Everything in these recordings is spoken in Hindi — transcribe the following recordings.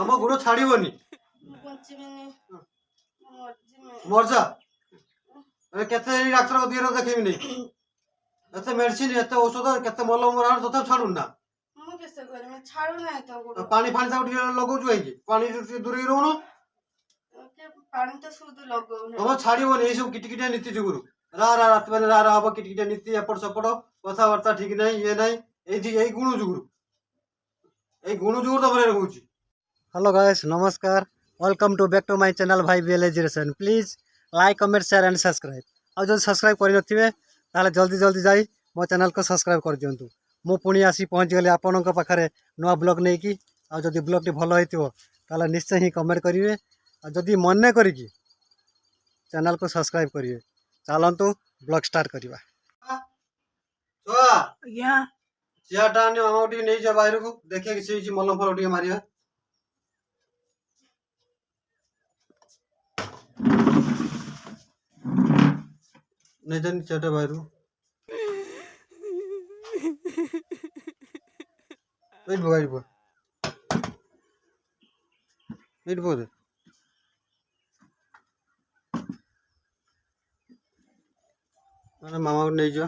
तम गोड़ छाड़बनी मरजा केते डाक्तर दिए देखेबी नहीं एते मेडिसिन एते औषध केते मलम मरा तथा छाड़ू ना पानी फानी लगौଛୁ କାହିଁକି ପାଣି ଦୂରେଇ ରହୁନ ତମ ଛାଡିବନି ଏଇ ସବୁ କିଟିକିଟିଆ ନୀତି ଯୁଗୁରୁ ରା ରା ରାତି ମାନେ ରା ରା ହବ କିଟିକିଟିଆ ନୀତି ଏପଟ ସେପଟ କଥାବାର୍ତ୍ତା ଠିକ ନାହିଁ ଇଏ ନାହିଁ ଏଇ ଗୁଣ ଯୁଗୁରୁ ତମର ରହୁଛି। हेलो गाइस नमस्कार welcome to back to my channel भाई village education please like comment share and subscribe और जो सब्सक्राइब करनथिबे ताले जल्दी जल्दी जाई मो चैनल को सब्सक्राइब कर दियंतु मो पुणी आसी पहुँच गली आपनक पाखरे नुआ ब्लॉग नहीं कि आ जदि ब्लॉग टी भलो होइतिबो ताले निश्चय ही कमेंट करिवे आ जदि मन ने करिकि चैनल को सब्सक्राइब करिवे चलंतु ब्लॉग स्टार्ट करिवा तो या चियाटा ने मामा टी नहीं जा बाहर को देखे कि से मलम फल टी मारिया नहीं जानी चियाटा बाहर वेट बोल मैंने मामा को नहीं जा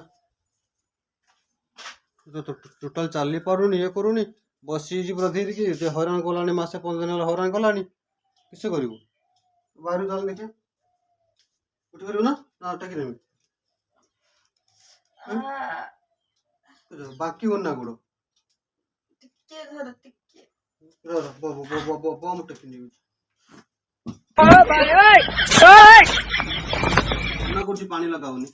तो टोटाल चली पारुनी ये करूनी बसी पूरा धीरे कि हईराण कला मसे 15 दिन हईराण कला किस कर बाहर चल देखे उठी पार ना टाकी नेमी बाकी हो ना गोड़ बम टेकी नेमी पानी लगाऊनी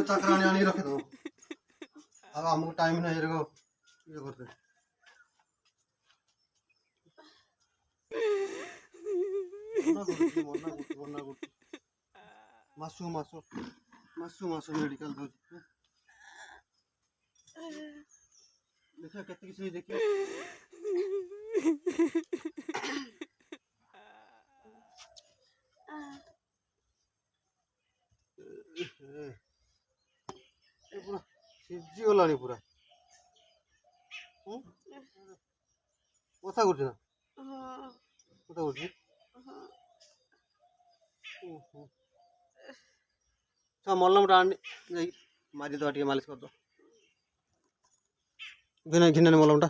चाकरानी आनी रखे दो अब हमको टाइम नहीं ये करते मासू मासू मासू मासू मेडिकल दो देखा केते किसी देखिए पूरा सिजी गलानी पूरा कथा कर ना कथा कर मलम मारी दवा टे मालिश कर दो घिना घिना मलमटा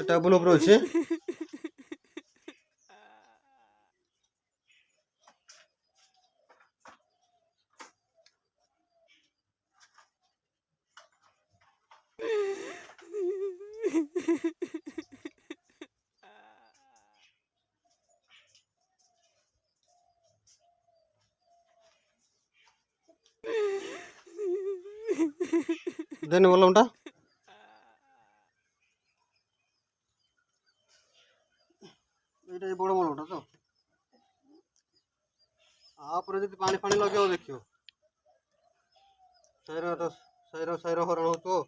टेबुल ऊपर अच्छे देने मलमटा बड़ मलमटा तो आप पानी फानी लगे देखियो सैर हरण हो तो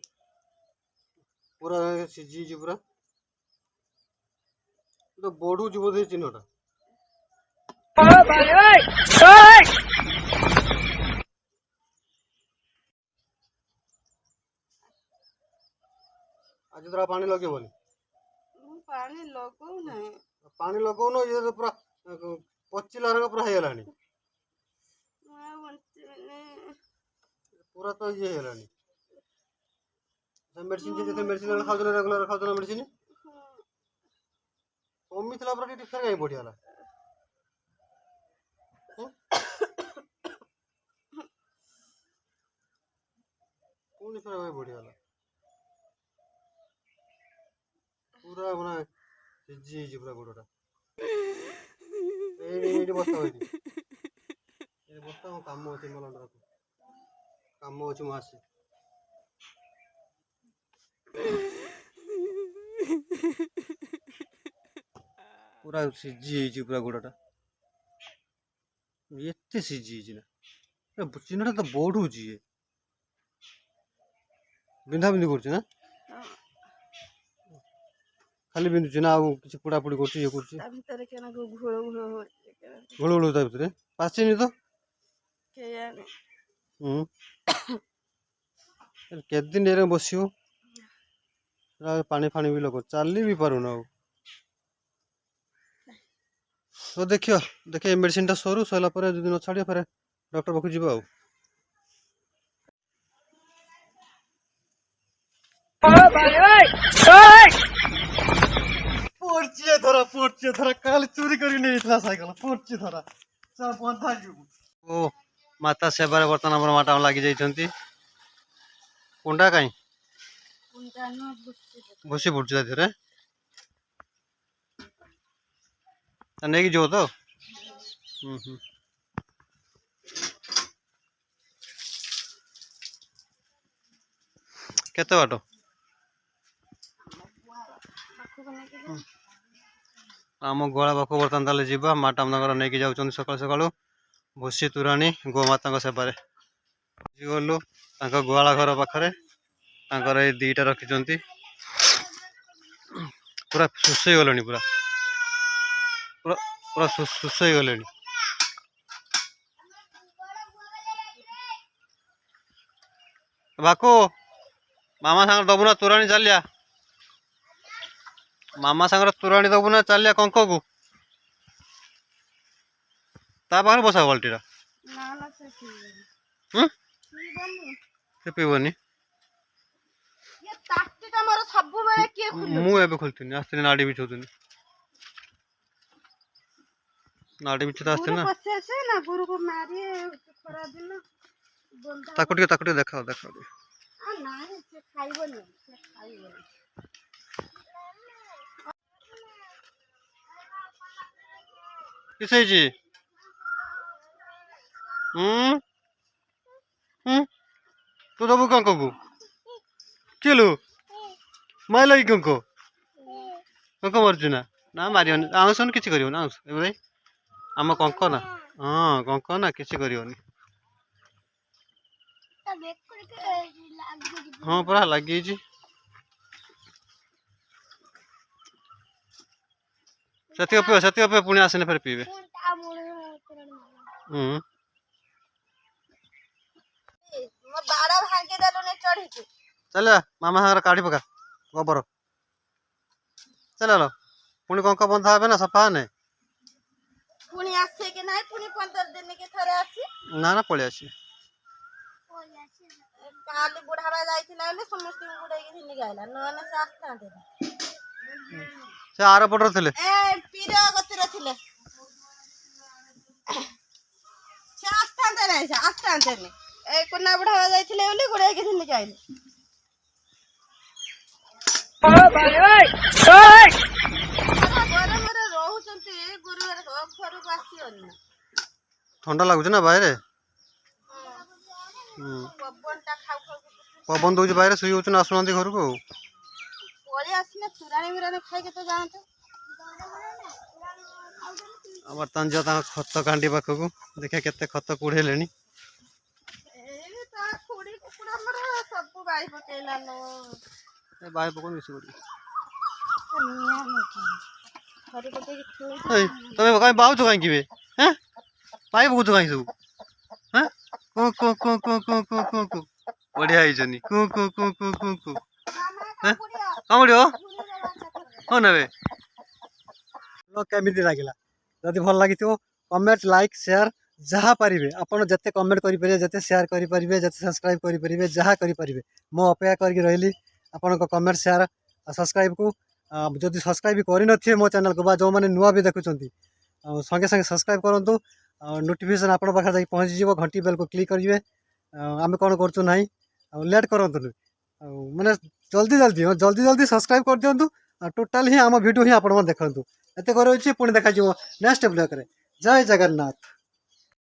पूरा सीझी पूरा तो बढ़ू जी बोधे चिन्हटा आज तोरा पानी लगेबनी पानी लगौ न ये पूरा पचिला रंग पूरा हेलानी पूरा तो ये हेलानी मेडिसिन जे मेडिसिन खाउछन रेगुलर खाउछन मेडिसिन कमी थला पूरा टिफिन काई बढ़ियाला कोनी पूरा बढ़ियाला पूरा बना जी जी पूरा गोड़टा एडी बस्ता होई ए बस्ता काम होती मलंडा काम होची मासी पूरा सीझी पूरा गोड़टा एते सीझी ना चिन्हटा तो बढ़ुची बिंधा बिंधी कर खाली बिंधुची ना किसी पोड़ापोड़ी कर घोल घोल पाचेनि तो केते दिन एरे बसियो पानी फानी भी लोग चली भी पारुन आ तो देखियो देखिए मेडिसिन टा सरू सरला पर যদি न छाड़ियो फिर डॉक्टर पाखु जीव आ पोर्ची धरा काल चोरी करी नहीं इतला साइकिल पोर्ची धरा चल बंधा ओ माता सेबारे बर्तन हमर माटा लागी जाइछंती कुंडा काई भूसी बुझ जाते रे नहीं कि जो तो केते बाटो आम गुआला पाख बर्तन ताले जीवा माटा आमनगर नहीं जाऊँ सकाल सकालू भूसी तुराणी गोमाता सेबारे गलु गुआला घर पाखे ये दीटा रखी पूरा सुस हो गले पूरा पूरा पूरा सुस हो गले बाकू मामा सांग दबुना तुराणी चलिया मामा सांग तुराणी दबुना चलिया कंक को ता पाखे बसा बाल्टीटा से पीबनी मुझे खोलती आसती नाड़ी बिछौनी नाड़ी बिछ आसती ना ताको देखा देखा किसे जी तू दबु कंक को किलो माइ लगी कंक कंक मरचु ना ना मार आउसन कि कर आम कंक ना हाँ कंक ना किसी कर हाँ पूरा लगी से पुणी आसने फिर पीबे चल मामा सागर काढ़ी पका गोबर चल पुणी कंक बंधा हे ना सफा ने ना ना पलि आसी से आर पटर थे कोना बुढ़ा जाइले गुड़ाई के ठंडा लगुच ना बाहर पवन दौर बाहर शुई हो आसुना घर को बर्तमान जो खत कांडी पाखक देखा केते खत कुड़े बाई पकड़ मिस तुम कहीं बाहु कहीं हाँ पाई पकड़ कहीं सब हाँ बढ़िया कौन ने केमी लगे जदि भल लगी कमेंट लाइक शेयर जहाँ पारे आपड़ जिते कमेंट करेंगे जिते शेयर करेंगे जिते सब्सक्राइब करेंगे जहाँ करेंगे मो अपेक्षा करके रही आपण कमेंट शेयर सब्सक्राइब को जदि सब्सक्राइब कर मो चैनल को जो मैंने नुआ भी देखुं संगे संगे सब्सक्राइब करूँ नोटिफिकेशन आप पाखे पहुँची घंटी बेल को क्लिक करेंगे आम कौन करूँ लेट करूँ मैंने जल्दी जल्दी जल्दी जल्दी सब्सक्राइब कर दिंतु टोटाल ही आम वीडियो ही आप देखु एत कर पुणी देखा नेक्स्ट ब्लॉग रे जय जगन्नाथ।